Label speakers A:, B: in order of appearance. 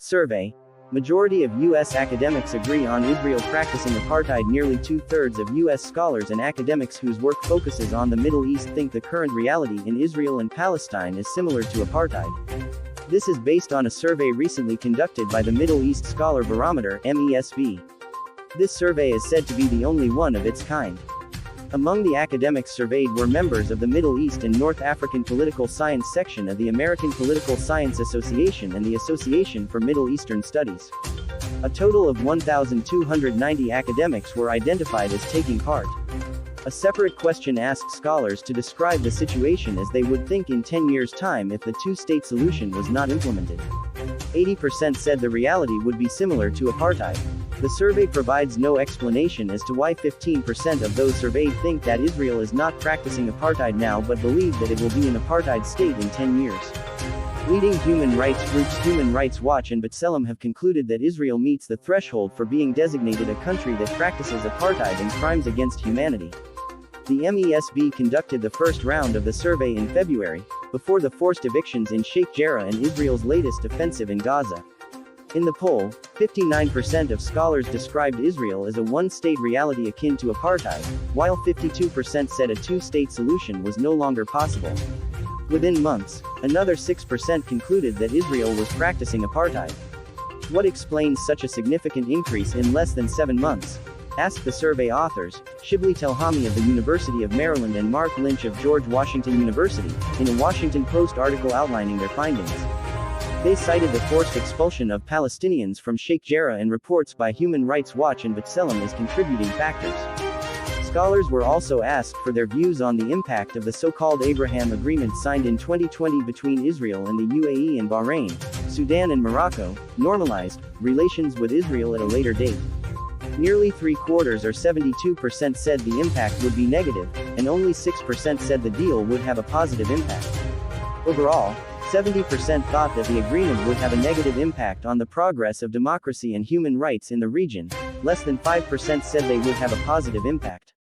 A: Survey. Majority of U.S. academics agree on Israel practicing apartheid. Nearly two-thirds of U.S. scholars and academics whose work focuses on the Middle East think the current reality in Israel and Palestine is similar to apartheid. This is based on a survey recently conducted by the Middle East Scholar Barometer, MESB. This survey is said to be the only one of its kind. Among the academics surveyed were members of the Middle East and North African Political Science section of the American Political Science Association and the Association for Middle Eastern Studies. A total of 1,290 academics were identified as taking part. A separate question asked scholars to describe the situation as they would think in 10 years' time if the two-state solution was not implemented. 80% said the reality would be similar to apartheid. The survey provides no explanation as to why 15% of those surveyed think that Israel is not practicing apartheid now but believe that it will be an apartheid state in 10 years. Leading human rights groups Human Rights Watch and B'Tselem have concluded that Israel meets the threshold for being designated a country that practices apartheid and crimes against humanity. The MESB conducted the first round of the survey in February, before the forced evictions in Sheikh Jarrah and Israel's latest offensive in Gaza. In the poll, 59% of scholars described Israel as a one-state reality akin to apartheid, while 52% said a two-state solution was no longer possible. Within months, another 6% concluded that Israel was practicing apartheid. What explains such a significant increase in less than 7 months? Asked the survey authors, Shibli Telhami of the University of Maryland and Mark Lynch of George Washington University, in a Washington Post article outlining their findings. They cited the forced expulsion of Palestinians from Sheikh Jarrah and reports by Human Rights Watch and B'Tselem as contributing factors. Scholars were also asked for their views on the impact of the so-called Abraham Agreement signed in 2020 between Israel and the UAE and Bahrain, Sudan and Morocco, normalized relations with Israel at a later date. Nearly three-quarters or 72% said the impact would be negative, and only 6% said the deal would have a positive impact. Overall, 70% thought that the agreement would have a negative impact on the progress of democracy and human rights in the region. Less than 5% said they would have a positive impact.